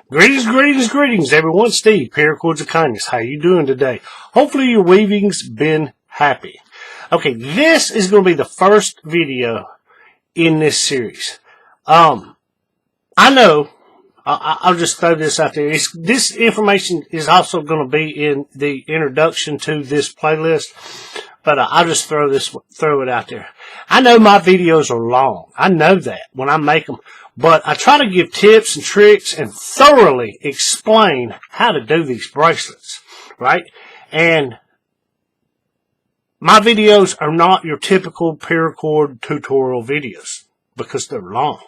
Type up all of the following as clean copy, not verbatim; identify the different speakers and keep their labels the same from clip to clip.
Speaker 1: Greetings, everyone. Steve, Paracords of Kindness. How you doing today? Hopefully your weaving's been happy. Okay, this is going to be the first video in this series. I know, I'll just throw this out there. This information is also going to be in the introduction to this playlist, but I'll just throw it out there. I know my videos are long. I know that when I make them. But I try to give tips and tricks and thoroughly explain how to do these bracelets, right? And my videos are not your typical paracord tutorial videos because they're long.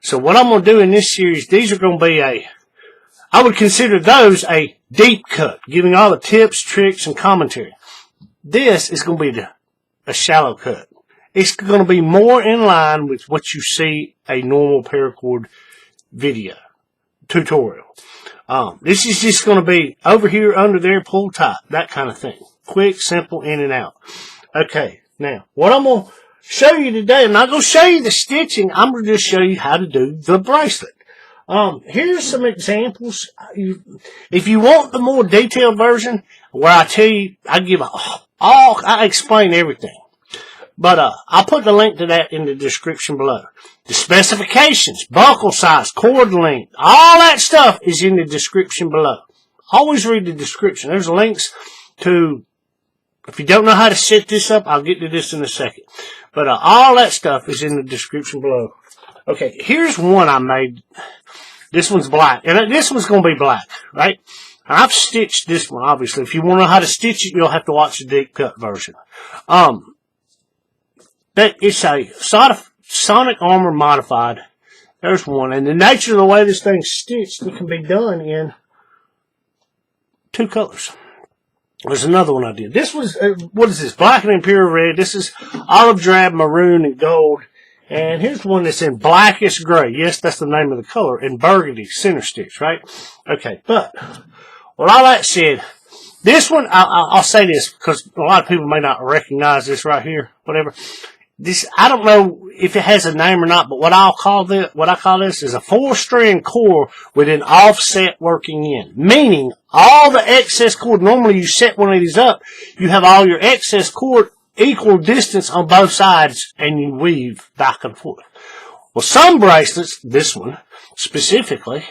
Speaker 1: So what I'm going to do in this series, these are going to be I would consider those a deep cut, giving all the tips, tricks, and commentary. This is going to be a shallow cut. It's going to be more in line with what you see a normal paracord video tutorial. This is just going to be over here, under there, pull tight, that kind of thing. Quick, simple, in and out. Okay, now, what I'm going to show you today, I'm not going to show you the stitching, I'm going to just show you how to do the bracelet. Here's some examples. If you want the more detailed version, where I tell you, I explain everything. But I'll put the link to that in the description below. The specifications, buckle size, cord length, all that stuff is in the description below. Always read the description. There's links to, if you don't know how to set this up, I'll get to this in a second. But all that stuff is in the description below. Okay, here's one I made. This one's black. And this one's going to be black, right? And I've stitched this one, obviously. If you want to know how to stitch it, you'll have to watch the deep cut version. It's a Sonic Armor Modified. There's one. And the nature of the way this thing's stitched, it can be done in two colors. There's another one I did. This was, what is this? Black and Imperial Red. This is Olive Drab, Maroon, and Gold. And here's one that's in Blackish Gray. Yes, that's the name of the color. And Burgundy, center stitch, right? Okay, but with all that said, this one, I'll say this because a lot of people may not recognize this right here, whatever. This, I don't know if it has a name or not, but what I call this is a 4-strand core with an offset working in. Meaning, all the excess cord, normally you set one of these up, you have all your excess cord equal distance on both sides, and you weave back and forth. Well, some bracelets, this one specifically,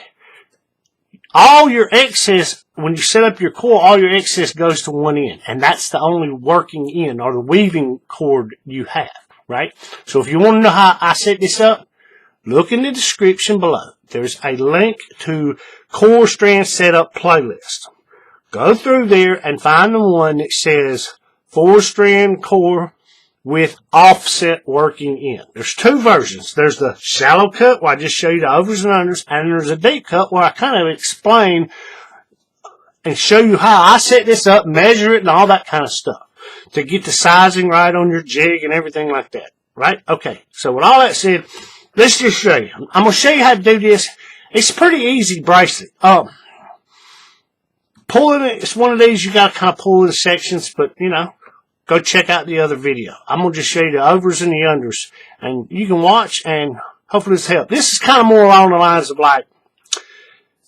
Speaker 1: all your excess, when you set up your core, all your excess goes to one end. And that's the only working end, or the weaving cord you have. Right? So if you want to know how I set this up, look in the description below. There's a link to Core Strand Setup Playlist. Go through there and find the one that says 4-strand core with offset working in. There's two versions. There's the shallow cut where I just show you the overs and unders, and there's a deep cut where I kind of explain and show you how I set this up, measure it, and all that kind of stuff, to get the sizing right on your jig and everything like that, right? Okay, so with all that said, let's just show you. I'm going to show you how to do this. It's a pretty easy bracelet. Pulling it, it's one of these you got to kind of pull in sections, but, you know, go check out the other video. I'm going to just show you the overs and the unders, and you can watch, and hopefully this helps. This is kind of more along the lines of like,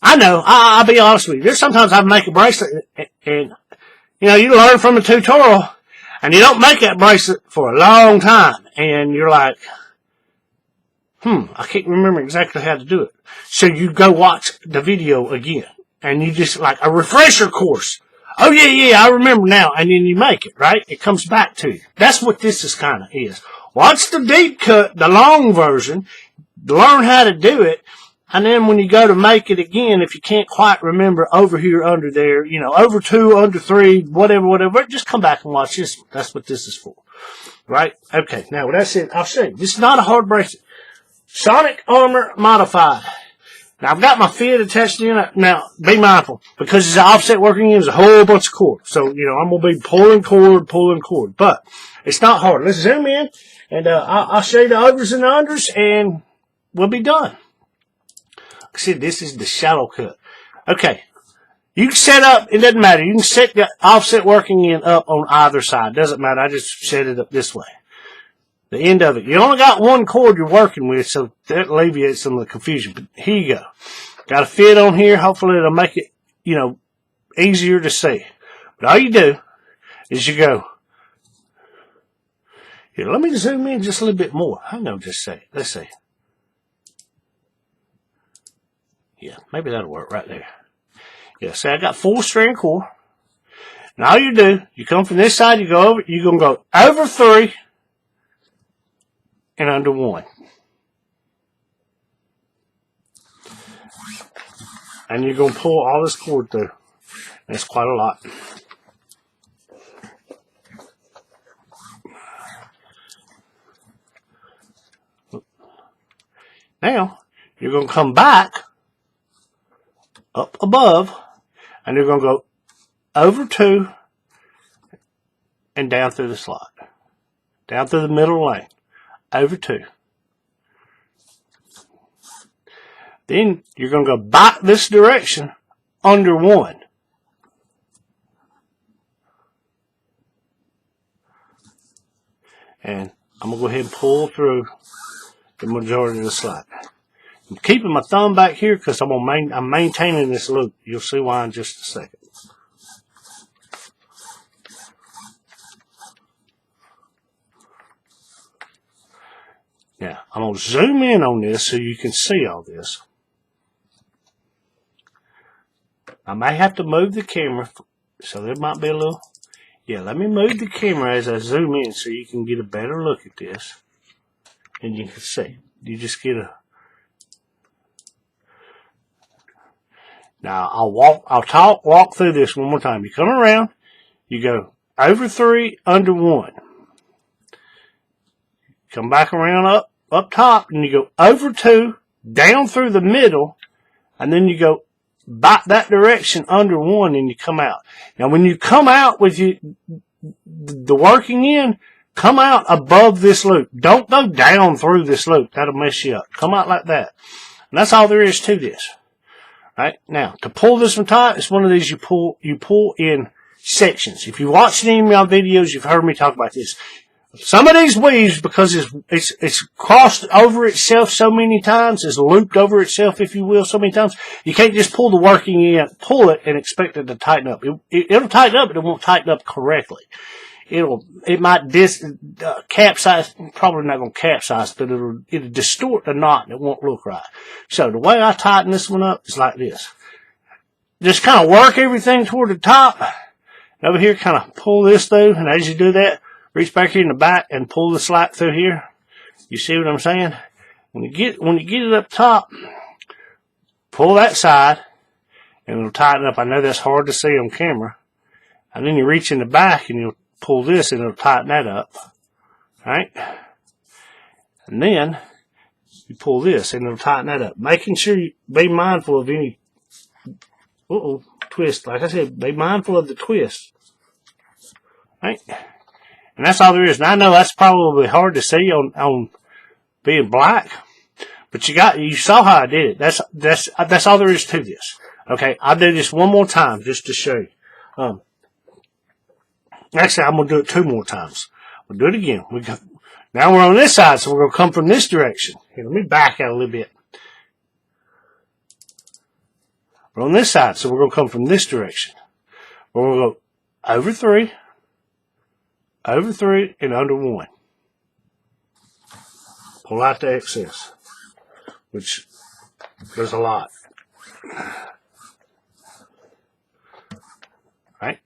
Speaker 1: I know, I'll be honest with you. There's sometimes I make a bracelet, and you know, you learn from a tutorial, and you don't make that bracelet for a long time. And you're like, I can't remember exactly how to do it. So you go watch the video again. And you just, like a refresher course. Oh, yeah, I remember now. And then you make it, right? It comes back to you. That's what this is kind of is. Watch the deep cut, the long version. Learn how to do it. And then when you go to make it again, if you can't quite remember over here, under there, you know, over 2, under 3, whatever, just come back and watch this one. That's what this is for. Right? Okay, now with that said, I'll show you. This is not a hard bracelet. Sonic Armor Modified. Now, I've got my fit attached in it. Now, be mindful, because it's an offset working in, there's a whole bunch of cord. So, you know, I'm going to be pulling cord. But it's not hard. Let's zoom in, and I'll show you the overs and the unders, and we'll be done. See, this is the shallow cut. Okay. You can set up, it doesn't matter. You can set the offset working in up on either side. Doesn't matter. I just set it up this way. The end of it. You only got one cord you're working with, so that alleviates some of the confusion. But here you go. Got a fit on here. Hopefully it'll make it, you know, easier to see. But all you do is you go. Here, let me zoom in just a little bit more. Hang on just a second. Let's see. Yeah, maybe that'll work right there. Yeah, see, I got 4-strand core. And all you do, you come from this side, you go over, you're going to go over 3 and under 1. And you're going to pull all this cord through. That's quite a lot. Now, you're going to come back up above, and you're going to go over 2 and down through the slot. Down through the middle lane. Over 2. Then you're going to go back this direction under 1. And I'm going to go ahead and pull through the majority of the slot. I'm keeping my thumb back here because I'm maintaining this loop. You'll see why in just a second. Now, I'm going to zoom in on this so you can see all this. I may have to move the camera, so there might be a little... Yeah, let me move the camera as I zoom in so you can get a better look at this. And you can see. You just get a... Now, I'll walk through this one more time. You come around, you go over 3, under 1. Come back around up top, and you go over 2, down through the middle, and then you go back that direction under 1, and you come out. Now, when you come out with the working in, come out above this loop. Don't go down through this loop. That'll mess you up. Come out like that. And that's all there is to this. Right? Now, to pull this one tight, it's one of these you pull in sections. If you watch any of my videos, you've heard me talk about this. Some of these weaves, because it's crossed over itself so many times, it's looped over itself, if you will, so many times, you can't just pull the working in, pull it, and expect it to tighten up. It'll tighten up, but it won't tighten up correctly. It might capsize, probably not going to capsize, but it'll distort the knot and it won't look right. So the way I tighten this one up is like this. Just kind of work everything toward the top. Over here, kind of pull this through, and as you do that, reach back here in the back and pull the slack through here. You see what I'm saying? When you get it up top, pull that side, and it'll tighten up. I know that's hard to see on camera. And then you reach in the back, and you'll pull this, and it'll tighten that up. Right? And then you pull this, and it'll tighten that up. Making sure you be mindful of any twist. Like I said, be mindful of the twist. Right? And that's all there is. And I know that's probably hard to see on being black, but you saw how I did it. That's all there is to this. Okay, I'll do this one more time just to show you. Actually, I'm gonna do it 2 more times. We'll do it again. Now we're on this side, so we're gonna come from this direction. Here, let me back out a little bit. We're on this side, so we're gonna come from this direction. We're gonna go over 3. Over 3 and under 1. Pull out the excess, which there's a lot. Right?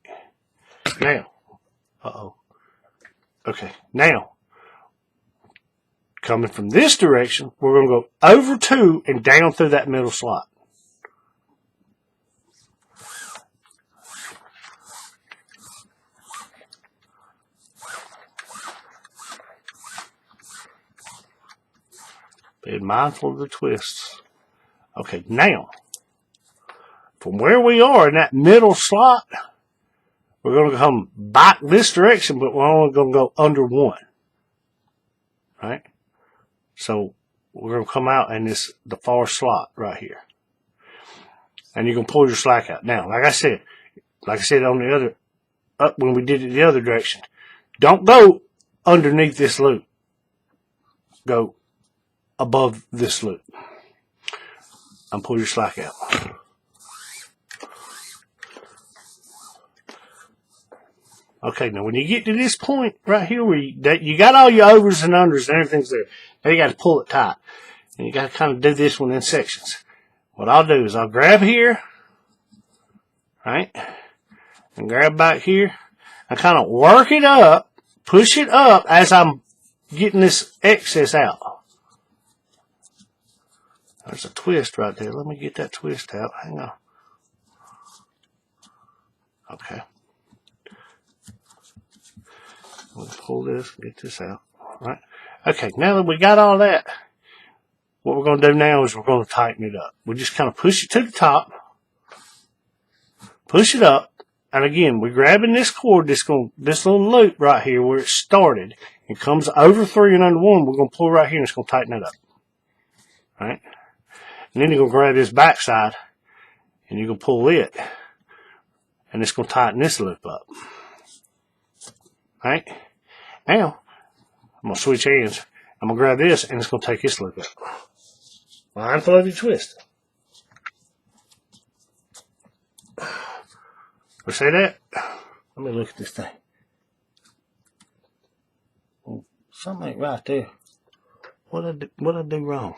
Speaker 1: Now, okay, now, coming from this direction, we're going to go over 2 and down through that middle slot. Be mindful of the twists. Okay, now, from where we are in that middle slot, we're going to come back this direction, but we're only going to go under 1. Right? So, we're going to come out in the far slot right here. And you're going to pull your slack out. Now, like I said on the other, when we did it the other direction, don't go underneath this loop. Go above this loop. and pull your slack out. Okay, now when you get to this point right here where you got all your overs and unders and everything's there, now you got to pull it tight. And you got to kind of do this one in sections. What I'll do is I'll grab here, right, and grab back here, and kind of work it up, push it up as I'm getting this excess out. There's a twist right there. Let me get that twist out. Hang on. Okay. We'll pull this, get this out. All right. Okay, now that we got all that, what we're going to do now is we're going to tighten it up. We just kind of push it to the top, push it up, and again, we're grabbing this cord, this little loop right here where it started. It comes over 3 and under 1. We're going to pull right here and it's going to tighten it up. All right. And then you're going to grab this back side and you're going to pull it, and it's going to tighten this loop up. All right. Now, I'm going to switch hands. I'm going to grab this, and it's going to take this loop up. Mindful of your twist. We say that? Let me look at this thing. Oh, something ain't right there. What I do wrong?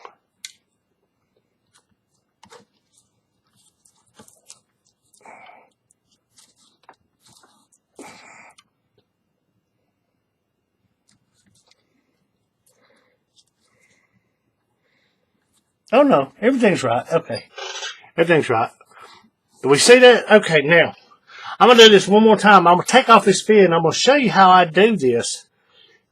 Speaker 1: Oh no, everything's right. Okay. Everything's right. Do we see that? Okay, now, I'm going to do this one more time. I'm going to take off this fin. I'm going to show you how I do this.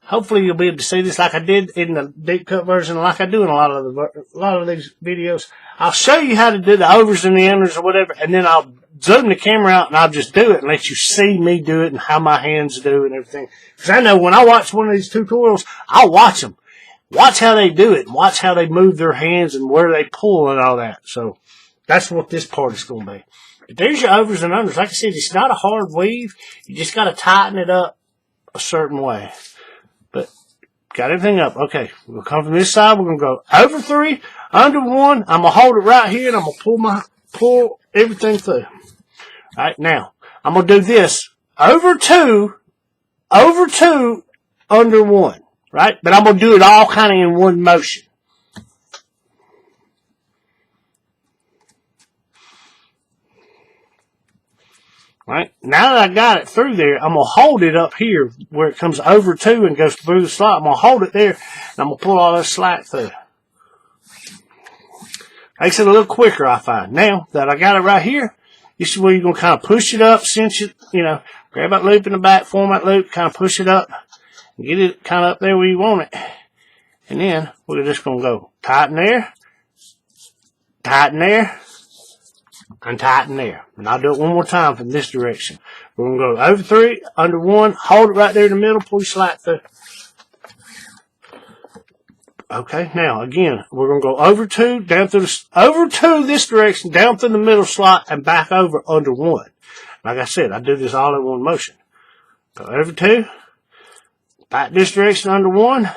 Speaker 1: Hopefully you'll be able to see this like I did in the deep cut version, like I do in a lot of these videos. I'll show you how to do the overs and the unders or whatever, and then I'll zoom the camera out and I'll just do it and let you see me do it and how my hands do it and everything. Because I know when I watch one of these tutorials, I'll watch them. Watch how they do it, and watch how they move their hands and where they pull and all that. So that's what this part is going to be. But there's your overs and unders. Like I said, it's not a hard weave. You just got to tighten it up a certain way. But got everything up. Okay, we'll come from this side. We're going to go over 3, under 1. I'm going to hold it right here, and I'm going to pull everything through. All right, now, I'm going to do this over 2, under 1. Right? But I'm going to do it all kind of in one motion. Right? Now that I got it through there, I'm going to hold it up here where it comes over 2 and goes through the slot. I'm going to hold it there, and I'm going to pull all this slack through. Makes it a little quicker, I find. Now that I got it right here, this is where you're going to kind of push it up, cinch it, grab that loop in the back, form that loop, kind of push it up. Get it kind of up there where you want it. And then we're just going to go tighten there, and tighten there. And I'll do it one more time from this direction. We're going to go over 3, under 1, hold it right there in the middle, pull your slack through. Okay, now again, we're going to go over 2, down through over 2 this direction, down through the middle slot, and back over under 1. Like I said, I do this all in one motion. Go over 2. Back this direction under 1.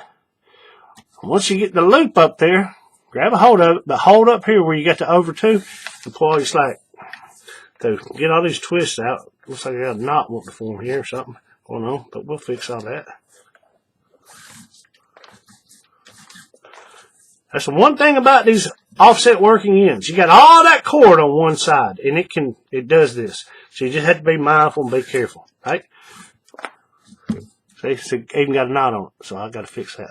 Speaker 1: Once you get the loop up there, grab a hold of it, but hold up here where you got the over 2 and pull all your slack through. Get all these twists out. Looks like I got a knot wanting to form here or something going on, but we'll fix all that. That's the one thing about these offset working ends. You got all that cord on one side, and it does this. So you just have to be mindful and be careful, right? See, it's even got a knot on it, so I got to fix that.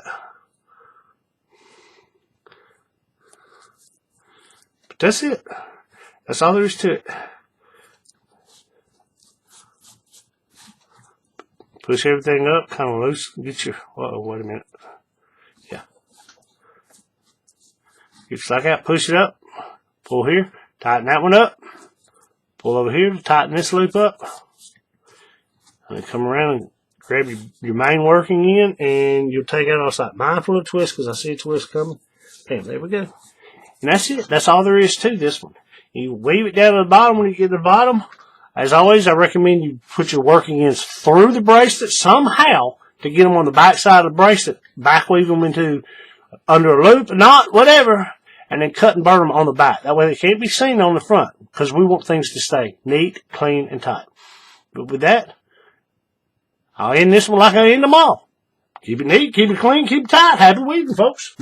Speaker 1: But that's it. That's all there is to it. Push everything up, kind of loose. Get your, wait a minute. Yeah. Get your slack out, push it up. Pull here, tighten that one up. Pull over here, tighten this loop up. And then come around and grab your main working end, and you'll take out all that. Mindful of the twist, because I see a twist coming. Bam, there we go. And that's it. That's all there is to this one. You weave it down to the bottom when you get to the bottom. As always, I recommend you put your working ends through the bracelet somehow to get them on the back side of the bracelet. Back weave them into under a loop, knot, whatever. and then cut and burn them on the back. That way they can't be seen on the front, because we want things to stay neat, clean, and tight. But with that, I'll end this one like I end them all. Keep it neat, keep it clean, keep it tight. Happy weaving, folks.